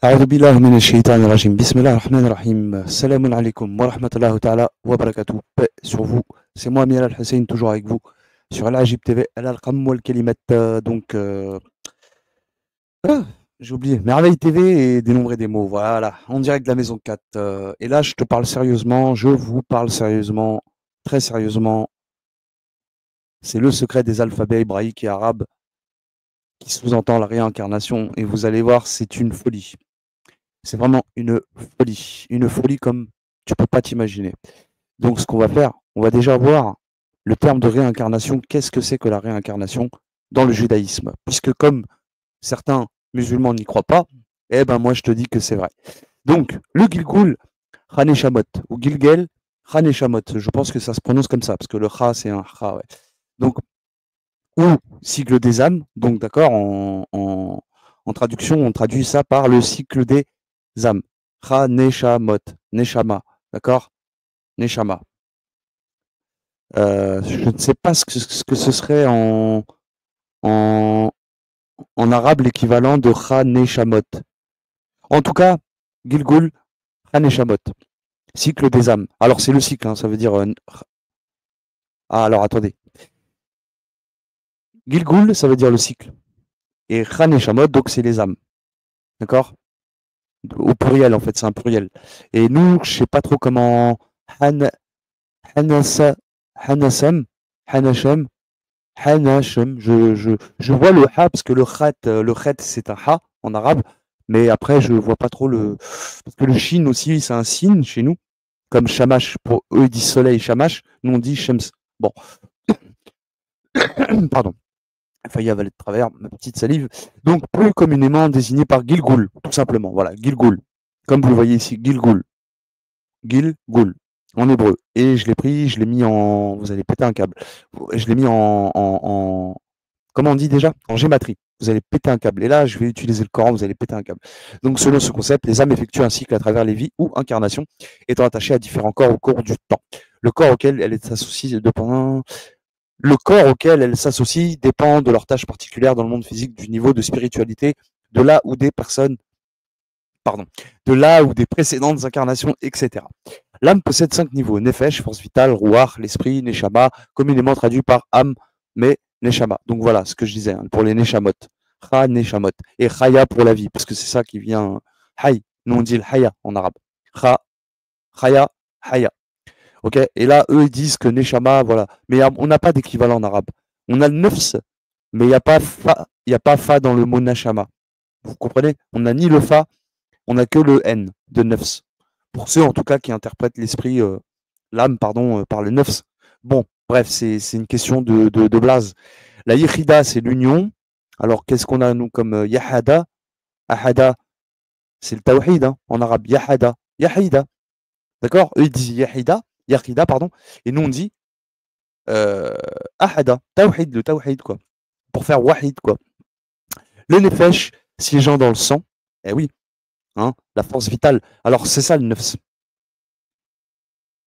أعوذ بالله من الشيطان الرجيم. بسم الله الرحمن الرحيم. Salam alaikum wa rahmatullahi ta'ala wa barakatuh. Paix sur vous. C'est moi, Amir Al-Hussein, toujours avec vous sur Al-Ajib TV. Al-Alqam wal Kalimat. Ah, j'ai oublié. Merveille TV et dénombrer des mots. Voilà. En direct de la maison 4. Et là, je te parle sérieusement. Je vous parle sérieusement. Très sérieusement. C'est le secret des alphabets hébraïques et arabes qui sous-entend la réincarnation. Et vous allez voir, c'est une folie. C'est vraiment une folie comme tu peux pas t'imaginer. Donc ce qu'on va faire, on va déjà voir le terme de réincarnation. Qu'est-ce que c'est que la réincarnation dans le judaïsme? Puisque comme certains musulmans n'y croient pas, eh ben moi je te dis que c'est vrai. Donc le Gilgul Haneshamot ou Gilgel Haneshamot, je pense que ça se prononce comme ça parce que le Cha c'est un Cha. Ouais. Donc ou cycle des âmes. Donc d'accord, en traduction, on traduit ça par le cycle des âmes. Cha Neshamot, Neshama, d'accord? Neshama. Je ne sais pas ce que ce serait en arabe l'équivalent de Cha Neshamot. En tout cas, Gilgul Cha Neshamot, cycle des âmes. Alors c'est le cycle, hein, ça veut dire. Ah alors attendez. Gilgul, ça veut dire le cycle. Et Cha Neshamot, donc c'est les âmes. D'accord? Au pluriel, en fait, c'est un pluriel. Et nous, je sais pas trop comment. Hanasam, Hanashem, je vois le ha parce que le khat c'est un ha en arabe, mais après je vois pas trop le parce que le shin aussi c'est un sin chez nous, comme shamash pour eux ils disent soleil shamash, nous on dit shems. Bon, pardon. Failli avaler de travers ma petite salive. Donc plus communément désigné par Gilgul, tout simplement. Voilà, Gilgul. Comme vous le voyez ici, Gilgul. Gilgul en hébreu. Et je l'ai pris, je l'ai mis en. Vous allez péter un câble. Je l'ai mis en. Comment on dit déjà? En gématrie. Vous allez péter un câble. Et là, je vais utiliser le Coran, vous allez péter un câble. Donc, selon ce concept, les âmes effectuent un cycle à travers les vies ou incarnations, étant attachées à différents corps au cours du temps. Le corps auquel elles s'associent dépend de leurs tâches particulières dans le monde physique, du niveau de spiritualité, de là où des personnes de des précédentes incarnations, etc. L'âme possède 5 niveaux: Nefesh, force vitale; Ruach, l'esprit; Neshama, communément traduit par âme, mais Neshama. Donc voilà ce que je disais, hein, pour les Neshamot. Cha, Neshamot. Et Chaya pour la vie, parce que c'est ça qui vient. Hay. Nous on dit le Haya en arabe. Cha, Chaya, Haya. Ok. Et là, eux, ils disent que Neshama, voilà. Mais on n'a pas d'équivalent en arabe. On a le Nefs, mais il n'y a pas fa, il n'y a pas fa dans le mot Nashama. Vous comprenez? On n'a ni le fa, on n'a que le N de Nefs. Pour ceux en tout cas qui interprètent l'esprit, l'âme, pardon, par le Nefs. Bon, bref, c'est une question de blase. La Yechida, c'est l'union. Alors qu'est-ce qu'on a nous comme Yahada? Ahada, c'est le Tawhid hein, en arabe. Yahada, Yahida. D'accord? Eux ils disent Yahida, pardon. Et nous on dit Ahada, Tawhid, le Tawhid quoi. Pour faire Wahid quoi. Le Nefesh, siégeant dans le sang. Eh oui, hein, la force vitale. Alors c'est ça le Nefs.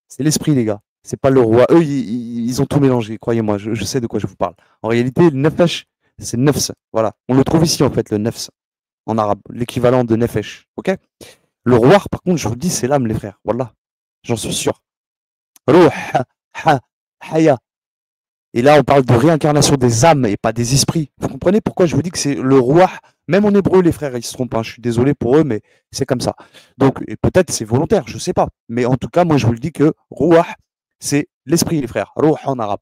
C'est l'esprit, les gars. C'est pas le roi. Eux, ils ont tout mélangé, croyez-moi, je sais de quoi je vous parle. En réalité, le nefesh, c'est nefs. Voilà. On le trouve ici, en fait, le nefs, en arabe, l'équivalent de nefesh. Ok? Le roi, par contre, je vous le dis, c'est l'âme, les frères. Voilà. J'en suis sûr. Ruh, haya. Et là, on parle de réincarnation des âmes et pas des esprits. Vous comprenez pourquoi je vous dis que c'est le roi? Même en hébreu, les frères, ils se trompent. Hein. Je suis désolé pour eux, mais c'est comme ça. Donc, et peut-être c'est volontaire, je sais pas. Mais en tout cas, moi, je vous le dis que ruah, c'est l'esprit, les frères. Ruh en arabe.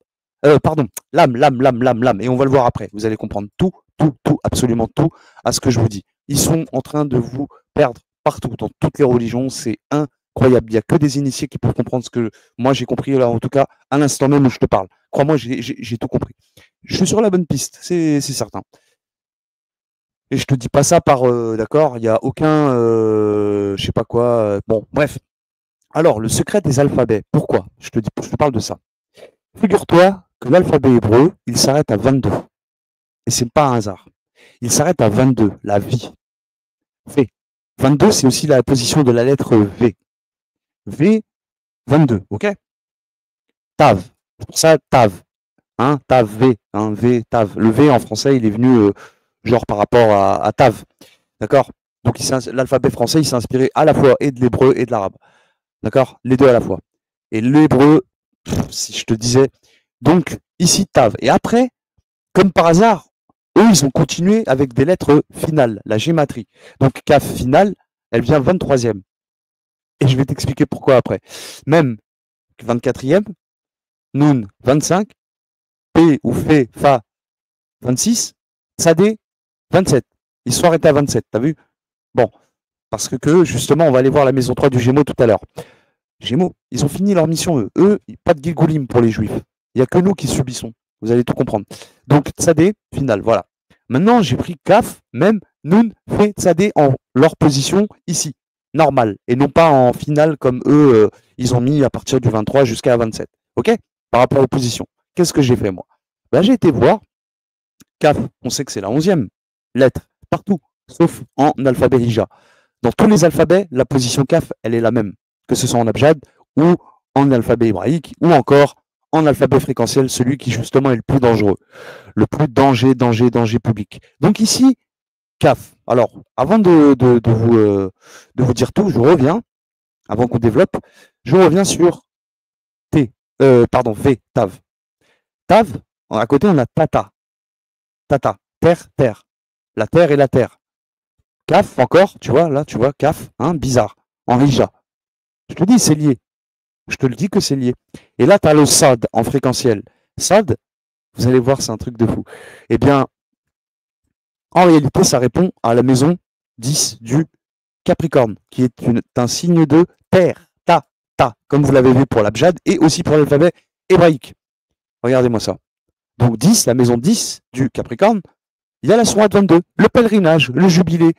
Pardon, l'âme. Et on va le voir après. Vous allez comprendre tout, absolument tout à ce que je vous dis. Ils sont en train de vous perdre partout, dans toutes les religions. C'est incroyable. Il n'y a que des initiés qui peuvent comprendre ce que moi j'ai compris là, en tout cas, à l'instant même où je te parle. Crois-moi, j'ai tout compris. Je suis sur la bonne piste, c'est certain. Et je te dis pas ça par, d'accord, il n'y a aucun, je sais pas quoi. Bon, bref. Alors, le secret des alphabets. Pourquoi je te parle de ça. Figure-toi que l'alphabet hébreu, il s'arrête à 22. Et c'est pas un hasard. Il s'arrête à 22, la vie. V. 22, c'est aussi la position de la lettre V. V, 22, ok? Tav. C'est pour ça, Tav. Hein, Tav, V. V, Tav. Le V en français, il est venu genre par rapport à Tav. D'accord? Donc l'alphabet français, il s'est inspiré à la fois et de l'hébreu et de l'arabe. D'accord? Les deux à la fois. Et l'hébreu, si je te disais, donc ici Tav. Et après, comme par hasard, eux, ils ont continué avec des lettres finales, la gématrie. Donc Kaf finale, elle vient 23e. Et je vais t'expliquer pourquoi après. Même 24e, Noun 25, P ou Fé, Fa 26, Sadé 27. Ils sont arrêtés à 27, t'as vu? Bon, parce que justement, on va aller voir la maison 3 du Gémeaux tout à l'heure. Gémeaux, ils ont fini leur mission, eux. Eux, pas de Gilgoulim pour les Juifs. Il n'y a que nous qui subissons. Vous allez tout comprendre. Donc, Tsadé, finale, voilà. Maintenant, j'ai pris Kaf, même, Nun, Fé, Tsadé en leur position ici, normale, et non pas en finale comme eux, ils ont mis à partir du 23 jusqu'à 27. OK? Par rapport aux positions. Qu'est-ce que j'ai fait, moi? Ben, j'ai été voir Kaf, on sait que c'est la 11e lettre, partout, sauf en alphabet Hija. Dans tous les alphabets, la position Kaf, elle est la même, que ce soit en abjad ou en alphabet hébraïque, ou encore en alphabet fréquentiel, celui qui justement est le plus dangereux, le plus danger public. Donc ici, Kaf. Alors, avant de vous dire tout, je reviens, avant qu'on développe, je reviens sur V, Tav. Tav, à côté, on a Tata. Tata, terre. La terre et la terre. Kaf, encore, tu vois, là, tu vois, Kaf, hein, bizarre, en Rija. Je te dis, c'est lié. Je te le dis que c'est lié. Et là, tu as le Sad en fréquentiel. Sad, vous allez voir, c'est un truc de fou. Eh bien, en réalité, ça répond à la maison 10 du Capricorne, qui est un signe de terre, comme vous l'avez vu pour l'abjad et aussi pour l'alphabet hébraïque. Regardez-moi ça. Donc 10, la maison 10 du Capricorne, il y a la sourate 22, le pèlerinage, le jubilé.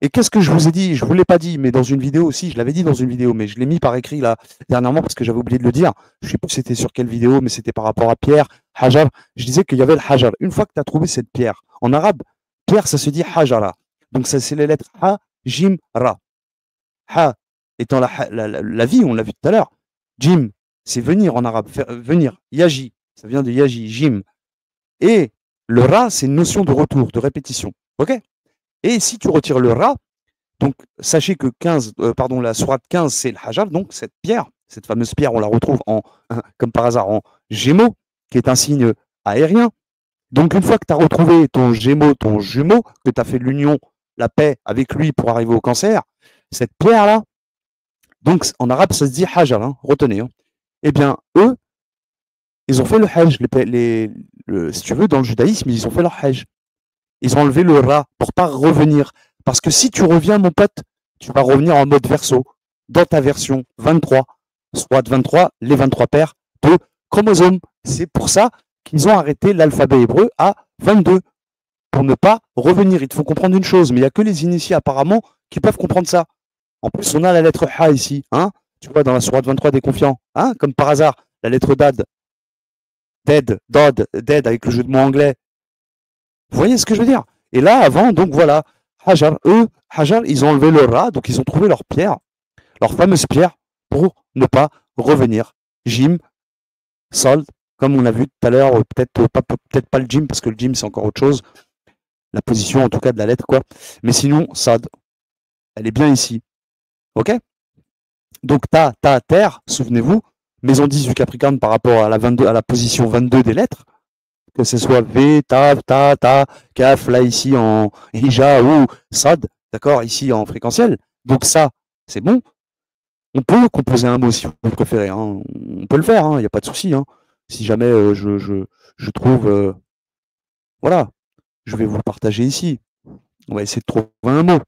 Et qu'est-ce que je vous ai dit? Je ne vous l'ai pas dit, mais dans une vidéo aussi, je l'avais dit dans une vidéo, mais je l'ai mis par écrit là dernièrement parce que j'avais oublié de le dire. Je ne sais plus c'était sur quelle vidéo, mais c'était par rapport à Pierre, Hajar. Je disais qu'il y avait le Hajar. Une fois que tu as trouvé cette pierre, en arabe, pierre, ça se dit Hajara. Donc ça, c'est les lettres Ha, Jim, Ra. Ha étant la vie, on l'a vu tout à l'heure. Jim, c'est venir en arabe, venir. Yaji, ça vient de Yaji, Jim. Et le Ra, c'est une notion de retour, de répétition. OK? Et si tu retires le Ra, donc sachez que la sourate 15, c'est le Hajar, donc cette pierre, cette fameuse pierre, on la retrouve comme par hasard en Gémeaux, qui est un signe aérien. Donc une fois que tu as retrouvé ton Gémeaux, ton jumeau, que tu as fait l'union, la paix avec lui pour arriver au Cancer, cette pierre-là, donc en arabe, ça se dit Hajar, hein, retenez. Hein. Eh bien, eux, ils ont fait le Hajj, si tu veux, dans le judaïsme, ils ont fait leur Hajj. Ils ont enlevé le Ra pour pas revenir. Parce que si tu reviens, mon pote, tu vas revenir en mode verso, dans ta version 23, soit 23, les 23 paires de chromosomes. C'est pour ça qu'ils ont arrêté l'alphabet hébreu à 22, pour ne pas revenir. Il te faut comprendre une chose, mais il n'y a que les initiés apparemment qui peuvent comprendre ça. En plus, on a la lettre Ha ici, hein, tu vois, dans la sourate 23 des confiants, hein, comme par hasard, la lettre Dad, Dead, avec le jeu de mots anglais. Vous voyez ce que je veux dire? Et là, avant, donc voilà, Hajar, ils ont enlevé le Ra, donc ils ont trouvé leur pierre, leur fameuse pierre, pour ne pas revenir. Jim, Sol, comme on a vu tout à l'heure, peut-être pas le Jim, parce que le Jim, c'est encore autre chose. La position, en tout cas, de la lettre, quoi. Mais sinon, Sad, elle est bien ici. OK? Donc, terre, souvenez-vous, maison 10 du Capricorne par rapport à la position 22 des lettres, que ce soit V, Tav, Ta, Kaf, là ici en Hija ou Sad, d'accord, ici en fréquentiel. Donc ça, c'est bon. On peut composer un mot si vous préférez, hein. On peut le faire, il n'y a pas de souci. Hein. Si jamais je trouve, voilà, je vais vous le partager ici. On va essayer de trouver un mot.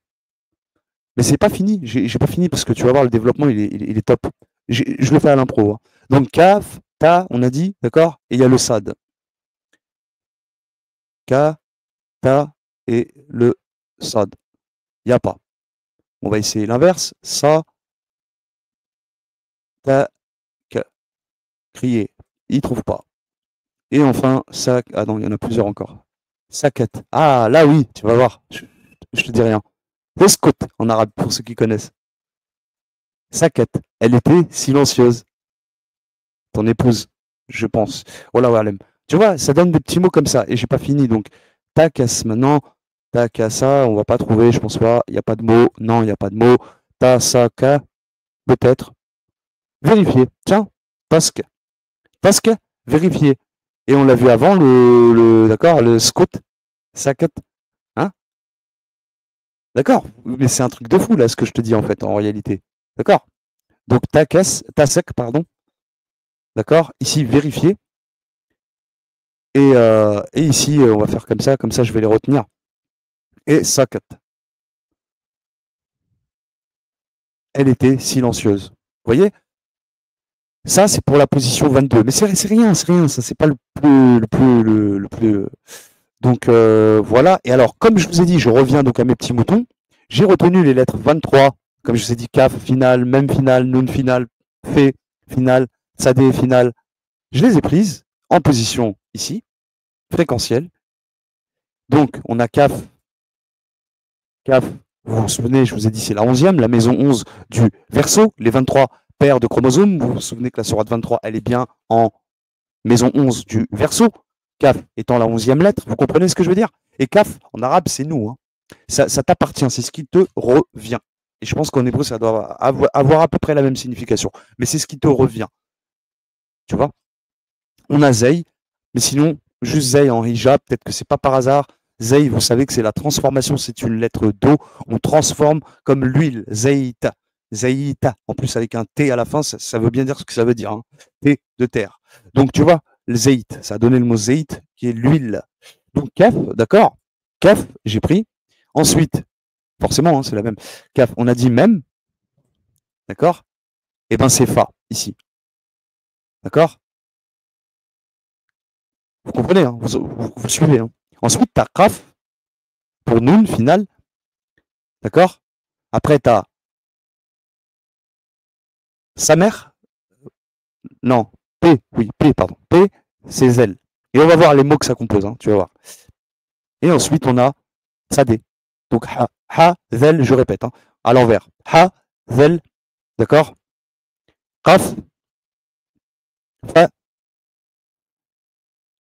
Mais c'est pas fini, j'ai pas fini parce que tu vas voir, le développement, il est top. Je le fais à l'impro. Hein. Donc Kaf, Ta, on a dit, d'accord, et il y a le Sad. Ka, Ta et le Sad. Il n'y a pas. On va essayer l'inverse. Sa, Ta, Ka. Crier. Il ne trouve pas. Et enfin, ça. Ah non, il y en a plusieurs encore. Sakat. Ah, là oui, tu vas voir. Je te dis rien. Escot en arabe, pour ceux qui connaissent. Sakat. Elle était silencieuse. Ton épouse, je pense. Voilà, Walem. Tu vois, ça donne des petits mots comme ça. Et j'ai pas fini. Donc, Takas, maintenant, Takasa, on va pas trouver, je pense pas. Il n'y a pas de mot. Non, il n'y a pas de mot. Tasaka, peut-être. Vérifier. Tiens, task. Task, vérifier. Et on l'a vu avant, d'accord, le scout. Sakat. Hein? D'accord. Mais c'est un truc de fou, là, ce que je te dis, en fait, en réalité. D'accord? Donc, tasek, pardon. D'accord? Ici, vérifier. Et ici, on va faire comme ça, je vais les retenir. Et sakat. Elle était silencieuse. Vous voyez? Ça, c'est pour la position 22. Mais c'est rien, ça, c'est pas le plus. Donc, voilà. Et alors, comme je vous ai dit, je reviens donc à mes petits moutons. J'ai retenu les lettres 23, comme je vous ai dit, kaf, final, même final, nun final, fait, final, sadé, final. Je les ai prises en position ici, fréquentielle. Donc, on a kaf, vous vous souvenez, je vous ai dit, c'est la 11e, la maison 11 du Verseau, les 23 paires de chromosomes. Vous vous souvenez que la sourate 23, elle est bien en maison 11 du Verseau, kaf étant la 11e lettre. Vous comprenez ce que je veux dire? Et kaf, en arabe, c'est nous. Hein. Ça t'appartient, c'est ce qui te revient. Et je pense qu'en hébreu, ça doit avoir à peu près la même signification. Mais c'est ce qui te revient. Tu vois? On a Zei, mais sinon, juste Zei en hijab, peut-être que c'est pas par hasard. Zei, vous savez que c'est la transformation, c'est une lettre d'eau. On transforme comme l'huile, Zeita. Zeita, en plus avec un T à la fin, ça veut bien dire ce que ça veut dire. Hein. T de terre. Donc tu vois, le Zeit, ça a donné le mot Zeit, qui est l'huile. Donc Kaf, d'accord? Kaf, j'ai pris. Ensuite, forcément, hein, c'est la même. Kaf, on a dit même, d'accord? Et ben c'est Fa, ici. D'accord? Vous comprenez, hein, vous suivez. Hein. Ensuite, tu as Kaf pour Noun, final. D'accord? Après, tu as Samer. Non, P, oui, P, pardon. P, c'est Zel. Et on va voir les mots que ça compose, hein, tu vas voir. Et ensuite, on a Sadé. Donc, Ha, Zel, je répète, hein, à l'envers. Ha, Zel, d'accord? Kaf, Fa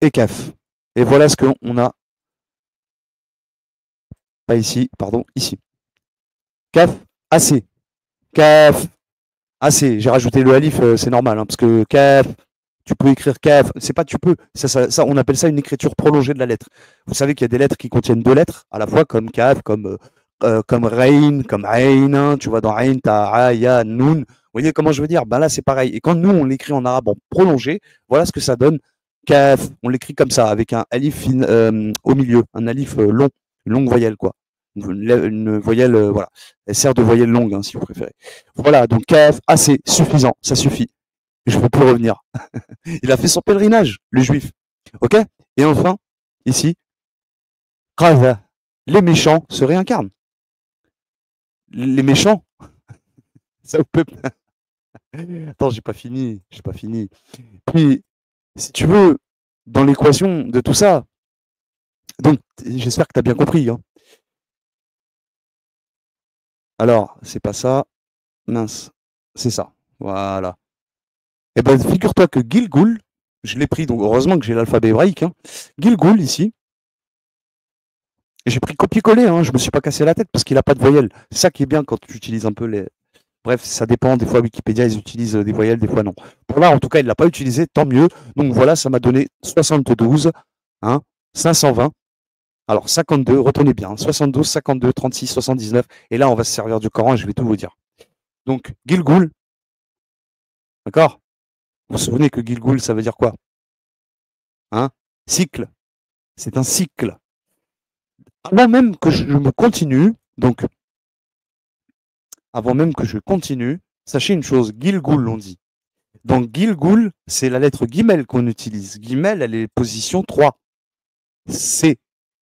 et Kaf. Et voilà ce qu'on a. Pas ici, pardon, ici. Kaf, AC. Kaf, AC. J'ai rajouté le alif, c'est normal, hein, parce que Kaf, tu peux écrire kaf, c'est pas tu peux, ça, on appelle ça une écriture prolongée de la lettre. Vous savez qu'il y a des lettres qui contiennent deux lettres à la fois, comme kaf, comme rein, comme ain, hein, tu vois, dans ain, t'as a, ya, nun. Vous voyez comment je veux dire? Ben là, c'est pareil. Et quand nous, on l'écrit en arabe en prolongé, voilà ce que ça donne. Kaf, on l'écrit comme ça, avec un alif au milieu, un alif long, une longue voyelle, quoi. Une voyelle, voilà. Elle sert de voyelle longue, hein, si vous préférez. Voilà, donc kaf, assez, suffisant, ça suffit. Je ne peux plus revenir. Il a fait son pèlerinage, le juif. Ok? Et enfin, ici, Qaza. Les méchants se réincarnent. Les méchants, ça vous peut. Attends, j'ai pas fini. J'ai pas fini. Puis, si tu veux, dans l'équation de tout ça, donc j'espère que tu as bien compris. Hein. Alors, c'est pas ça. Mince. C'est ça. Voilà. Eh ben, figure-toi que Gilgul, je l'ai pris, donc heureusement que j'ai l'alphabet hébraïque. Hein. Gilgul, ici, j'ai pris copier-coller, hein, je me suis pas cassé la tête parce qu'il n'a pas de voyelles. C'est ça qui est bien quand tu utilises un peu les. Bref, ça dépend. Des fois, Wikipédia, ils utilisent des voyelles, des fois non. Pour là, en tout cas, il ne l'a pas utilisé, tant mieux. Donc voilà, ça m'a donné 72, hein, 520. Alors 52, retenez bien, 72, 52, 36, 79. Et là, on va se servir du Coran et je vais tout vous dire. Donc, Gilgul, d'accord? Vous vous souvenez que Gilgul, ça veut dire quoi? Hein? Cycle. C'est un cycle. Avant même que je me continue, donc avant même que je continue, sachez une chose, Gilgul, on dit. Donc Gilgul, c'est la lettre Gimel qu'on utilise. Gimel, elle est position 3. C.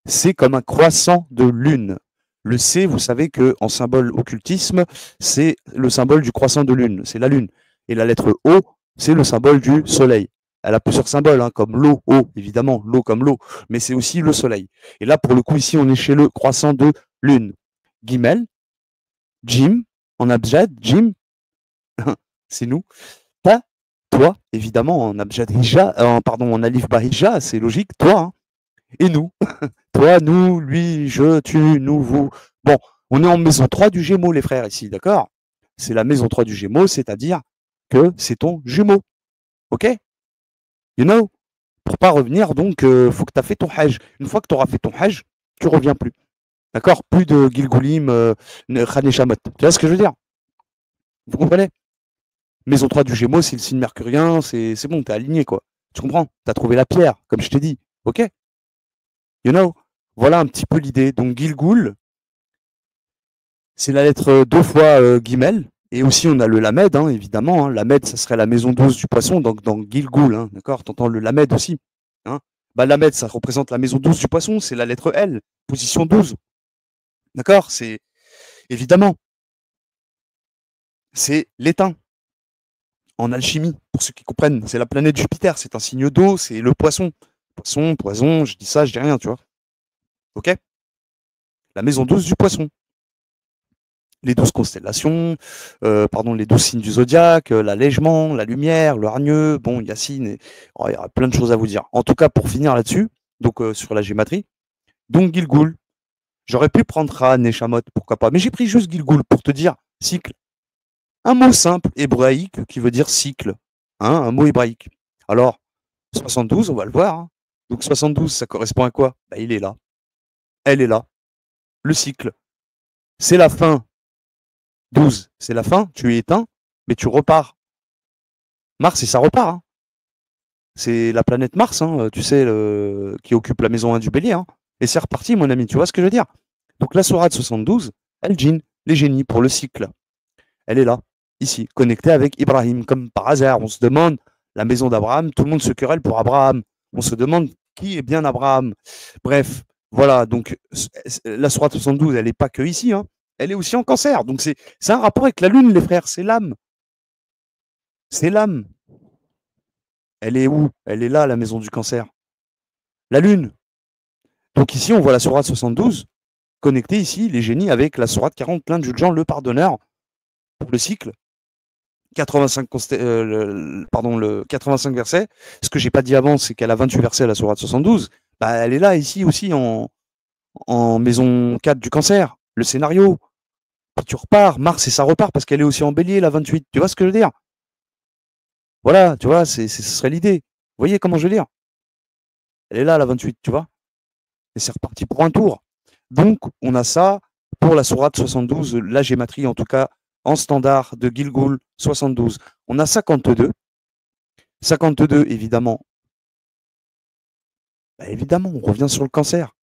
C'est comme un croissant de lune. Le C, vous savez qu'en symbole occultisme, c'est le symbole du croissant de lune, c'est la lune. Et la lettre O, c'est le symbole du soleil. Elle a plusieurs symboles, hein, comme l'eau, eau, évidemment, l'eau comme l'eau, mais c'est aussi le soleil. Et là, pour le coup, ici, on est chez le croissant de lune. Gimel, Jim, en abjad, Jim, c'est nous. Ta, toi, évidemment, en abjad hija, pardon, en alif bahija, c'est logique, toi. Hein. Et nous, toi, nous, lui, je, tu, nous, vous. Bon, on est en maison 3 du Gémeaux, les frères, ici, d'accord? C'est la maison 3 du Gémeaux, c'est-à-dire que c'est ton jumeau. OK? You know? Pour pas revenir, donc, faut que tu as fait ton hajj. Une fois que tu auras fait ton hajj, tu reviens plus. D'accord? Plus de Gilgoulim, Khaneshamot. Tu vois ce que je veux dire? Vous comprenez? Maison 3 du Gémeaux, c'est le signe mercurien, c'est bon, t'es aligné, quoi. Tu comprends? T'as trouvé la pierre, comme je t'ai dit. OK? You know? Voilà un petit peu l'idée. Donc, Gilgoul, c'est la lettre deux fois Guimel. Et aussi, on a le Lamed, hein, évidemment. Hein. Lamed, ça serait la maison 12 du poisson, donc dans Gilgoul, hein, d'accord? T'entends le Lamed aussi. Hein? Bah, Lamed, ça représente la maison 12 du poisson, c'est la lettre L, position 12. D'accord? C'est évidemment, c'est l'étain en alchimie, pour ceux qui comprennent. C'est la planète Jupiter, c'est un signe d'eau, c'est le poisson. Poisson, poison, je dis ça, je dis rien, tu vois. OK? La maison 12 du poisson. Les 12 constellations, pardon, les 12 signes du zodiaque, l'allègement, la lumière, le hargneux, bon, Yacine, et, oh, il y a plein de choses à vous dire. En tout cas, pour finir là-dessus, donc sur la gématrie, donc Gilgoul, j'aurais pu prendre Ra, Neshamot, pourquoi pas, mais j'ai pris juste Gilgoul pour te dire cycle. Un mot simple, hébraïque, qui veut dire cycle, hein, un mot hébraïque. Alors, 72, on va le voir. Hein. Donc 72, ça correspond à quoi? Bah, il est là. Elle est là. Le cycle. C'est la fin. 12, c'est la fin, tu es éteint, mais tu repars. Mars, et ça repart. Hein. C'est la planète Mars, hein, tu sais, qui occupe la maison 1 du bélier. Hein. Et c'est reparti, mon ami, tu vois ce que je veux dire? Donc la sourate 72, El Jin, les génies pour le cycle. Elle est là, ici, connectée avec Ibrahim, comme par hasard. On se demande, la maison d'Abraham, tout le monde se querelle pour Abraham. On se demande qui est bien Abraham. Bref, voilà, donc la sourate 72, elle n'est pas que ici, hein. Elle est aussi en cancer. Donc c'est un rapport avec la lune, les frères, c'est l'âme. C'est l'âme. Elle est où? Elle est là, la maison du cancer. La lune. Donc ici, on voit la sourate 72, connectée ici, les génies, avec la sourate 40, plein de Jean le pardonneur, pour le cycle. 85, le 85 versets. Ce que j'ai pas dit avant, c'est qu'elle a 28 versets, la sourate 72. Bah, elle est là, ici aussi, en maison 4 du cancer. Le scénario. Puis tu repars, Mars, et ça repart, parce qu'elle est aussi en bélier, la 28. Tu vois ce que je veux dire? Voilà, tu vois, ce serait l'idée. Vous voyez comment je veux dire? Elle est là, la 28, tu vois? Et c'est reparti pour un tour. Donc, on a ça pour la sourate 72, la gématrie, en tout cas, en standard de Gilgoul 72. On a 52. 52, évidemment. Bah, évidemment, on revient sur le cancer.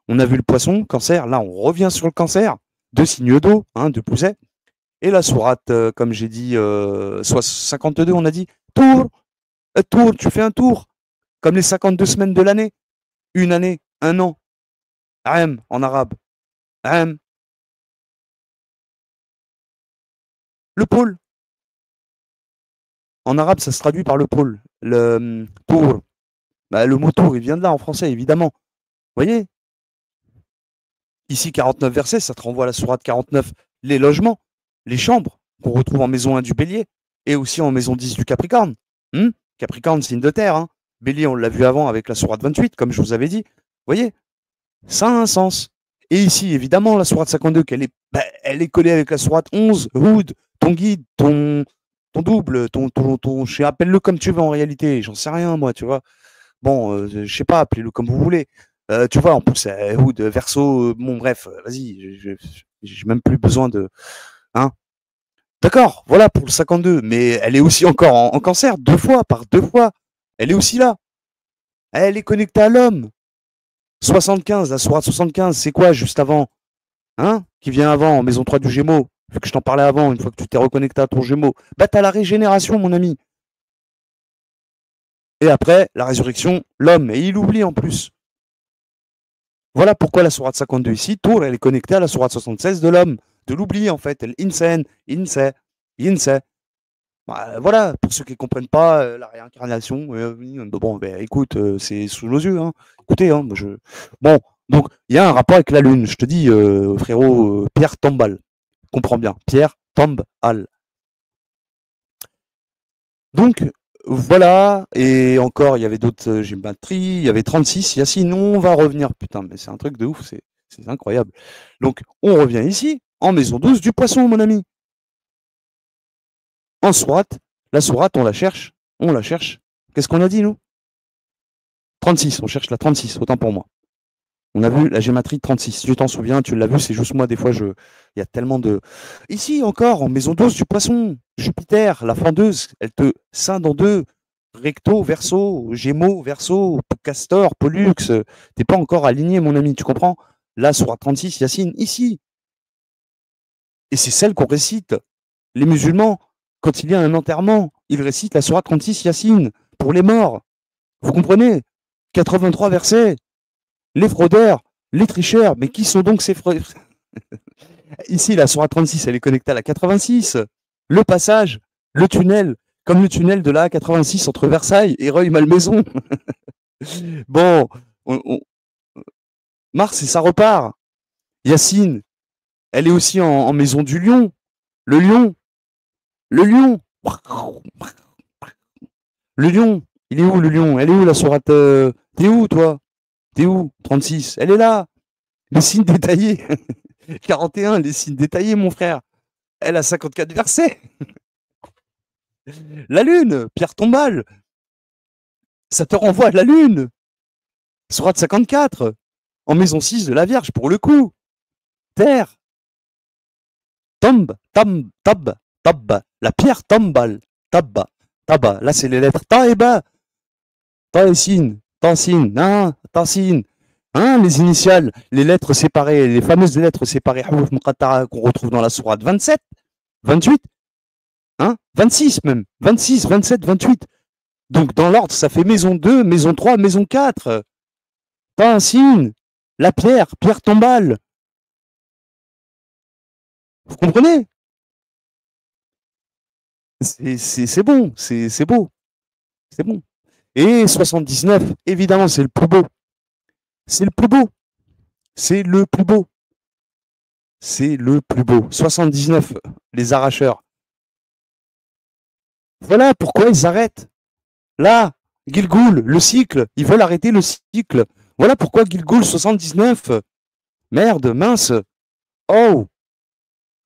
On a vu le poisson, cancer. Là, on revient sur le cancer. Deux signes d'eau, hein, de pousset. Et la sourate, comme j'ai dit, 52, on a dit tour, tour, tu fais un tour. Comme les 52 semaines de l'année. Une année, un an. Am en arabe. Am. Le pôle. En arabe, ça se traduit par le pôle. Le tour. Bah, le mot tour, il vient de là en français, évidemment. Vous voyez? Ici, 49 versets, ça te renvoie à la sourate 49. Les logements, les chambres qu'on retrouve en maison 1 du bélier et aussi en maison 10 du Capricorne. Capricorne, signe de terre. Hein. Bélier, on l'a vu avant avec la sourate 28, comme je vous avais dit. Vous voyez? Ça a un sens. Et ici, évidemment, la sourate 52, elle est collée avec la sourate 11, Houd, ton guide, ton double, appelle-le comme tu veux en réalité, j'en sais rien, moi, tu vois. Bon, je sais pas, appelez-le comme vous voulez. Tu vois, en plus, Houd, Verseau, bon, bref, vas-y, j'ai même plus besoin de. Hein. D'accord, voilà pour le 52, mais elle est aussi encore en cancer, par deux fois. Elle est aussi là. Elle est connectée à l'homme. 75, la sourate 75, c'est quoi juste avant? Hein? Qui vient avant, en maison 3 du Gémeaux, vu que je t'en parlais avant, une fois que tu t'es reconnecté à ton Gémeaux. Bah, t'as la régénération, mon ami. Et après, la résurrection, l'homme. Et il oublie en plus. Voilà pourquoi la sourate 52 ici, Tour, elle est connectée à la sourate 76 de l'homme. De l'oubli, en fait. L'insen, inse, inse. Bah, voilà, pour ceux qui ne comprennent pas la réincarnation, bon, ben, écoute, c'est sous nos yeux. Hein. Écoutez, hein, bon, donc il y a un rapport avec la Lune. Je te dis, frérot, Pierre Tombal. Comprends bien, Pierre Tombal. Donc, Voilà, et encore, il y avait d'autres gématries, il y avait 36, Yacine, on va revenir, putain, mais c'est un truc de ouf, c'est incroyable. Donc, on revient ici, en maison 12 du poisson, mon ami. En sourate, la sourate, on la cherche, Qu'est-ce qu'on a dit, nous? 36, on cherche la 36, autant pour moi. On a vu la gématrie 36, tu t'en souviens, tu l'as vu, c'est juste moi, des fois, il y a tellement de... Ici, encore, en maison 12 du poisson, Jupiter, la fendeuse, elle te scinde en deux, recto, verso, gémeaux, verso, castor, pollux, t'es pas encore aligné, mon ami, tu comprends? Là, sur 36, Yacine, ici. Et c'est celle qu'on récite. Les musulmans, quand il y a un enterrement, ils récitent la sourate 36, Yacine, pour les morts. Vous comprenez? 83 versets. Les fraudeurs, les tricheurs, mais qui sont donc ces fraudeurs? Ici, la sourate 36, elle est connectée à la 86. Le passage, le tunnel, comme le tunnel de la A86 entre Versailles et Rueil-Malmaison. Bon, Mars et ça repart. Yacine, elle est aussi en maison du lion. Le lion, le lion, le lion. Il est où le lion? Elle est où la sourate? T'es où toi? T'es où? 36. Elle est là. Les signes détaillés. 41, les signes détaillés, mon frère. Elle a 54 versets. La lune, pierre tombale. Ça te renvoie à la lune. Sourate 54. En maison 6 de la Vierge, pour le coup. Terre. Tombe, tab, tab. La pierre tombale. Tabba, taba. Là, c'est les lettres ta et ba. Ta et sin. Ta, sin. Hein, ta, sin. Hein, les initiales, les lettres séparées, les fameuses lettres séparées qu'on retrouve dans la sourate 27, 28, hein, 26 même, 26, 27, 28. Donc dans l'ordre, ça fait maison 2, maison 3, maison 4. T'as un signe, la pierre, pierre tombale. Vous comprenez? C'est bon, c'est beau, c'est bon. Et 79, évidemment, c'est le plus beau. C'est le plus beau. C'est le plus beau. C'est le plus beau. 79, les arracheurs. Voilà pourquoi ils arrêtent. Là, Gilgoul, le cycle, ils veulent arrêter le cycle. Voilà pourquoi Gilgoul 79. Merde, mince. Oh,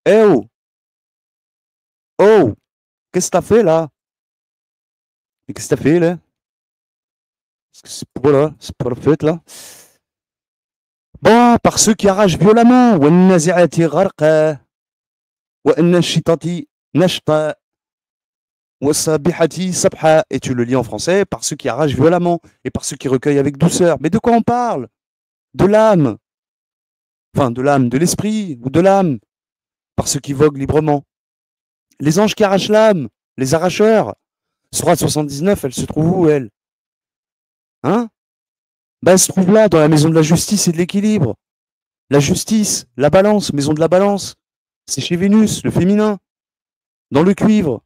eh oh, oh, qu'est-ce que t'as fait là? Et qu'est-ce que t'as fait là? C'est pour là, c'est pour la fête là. Bon, par ceux qui arrachent violemment. Et tu le lis en français, par ceux qui arrachent violemment et par ceux qui recueillent avec douceur. Mais de quoi on parle? De l'âme. Enfin, de l'âme, de l'esprit ou de l'âme. Par ceux qui voguent librement. Les anges qui arrachent l'âme, les arracheurs. Sourate 79, elle se trouve où, elle? Hein? Ben, elle se trouve là, dans la maison de la justice et de l'équilibre. La justice, la balance, maison de la balance. C'est chez Vénus, le féminin. Dans le cuivre.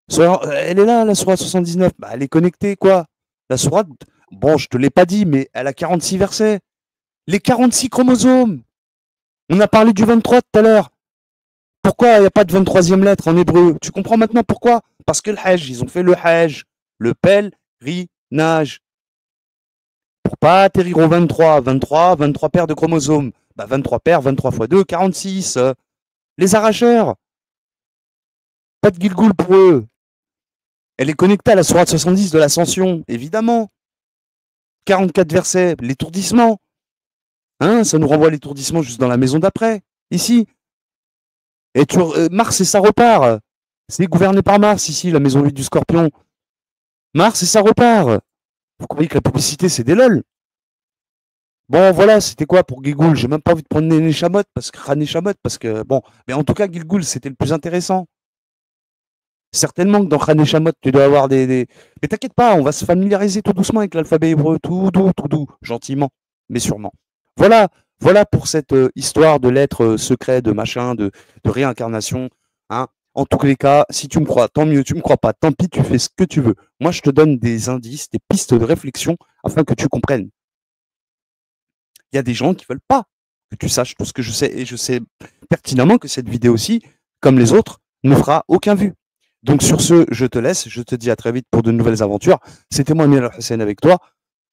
Elle est là, la sourate 79. Bah, elle est connectée, quoi. La sourate, bon, je te l'ai pas dit, mais elle a 46 versets. Les 46 chromosomes. On a parlé du 23 tout à l'heure. Pourquoi il n'y a pas de 23e lettre en hébreu? Tu comprends maintenant pourquoi? Parce que le hajj, ils ont fait le hajj, le pèlerinage. Pour pas atterrir au 23, 23 paires de chromosomes. Bah 23 paires, 23 fois 2, 46. Les arracheurs. Pas de Gilgoul pour eux. Elle est connectée à la sourate 70 de l'Ascension, évidemment. 44 versets, l'étourdissement. Hein, ça nous renvoie à l'étourdissement juste dans la maison d'après, ici. Et Mars et ça repart. C'est gouverné par Mars, ici, la maison 8 du Scorpion. Mars et ça repart. Vous croyez que la publicité, c'est des lol? Bon, voilà, c'était quoi pour Gilgoul? J'ai même pas envie de prendre Neshamot, parce que, bon, mais en tout cas, Gilgoul, c'était le plus intéressant. Certainement que dans Neshamot, tu dois avoir des... Mais t'inquiète pas, on va se familiariser tout doucement avec l'alphabet hébreu, tout doux, gentiment, mais sûrement. Voilà, voilà pour cette histoire de lettres secrets, de machin, de réincarnation. Hein. En tous les cas, si tu me crois, tant mieux. Tu me crois pas, tant pis, tu fais ce que tu veux. Moi, je te donne des indices, des pistes de réflexion afin que tu comprennes. Il y a des gens qui veulent pas que tu saches tout ce que je sais. Et je sais pertinemment que cette vidéo-ci, comme les autres, ne fera aucun vu. Donc sur ce, je te laisse, je te dis à très vite pour de nouvelles aventures. C'était moi, Amir Hussein, avec toi.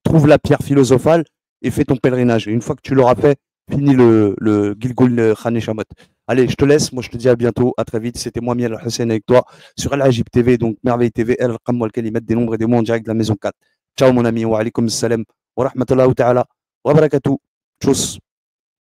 Trouve la pierre philosophale et fais ton pèlerinage. Et une fois que tu l'auras fait, finis le Gilgul Khan Shamot. Allez, je te laisse, moi je te dis à bientôt, à très vite. C'était moi, Amir Hussein, avec toi sur Al Ajib TV, donc Merveille TV, El Qam wal Kalimat, des nombres et des mots en direct de la maison 4. Ciao mon ami, wa alaikum salam, wa rahmatullahi wa ta'ala, wa barakatuh. Tchuss.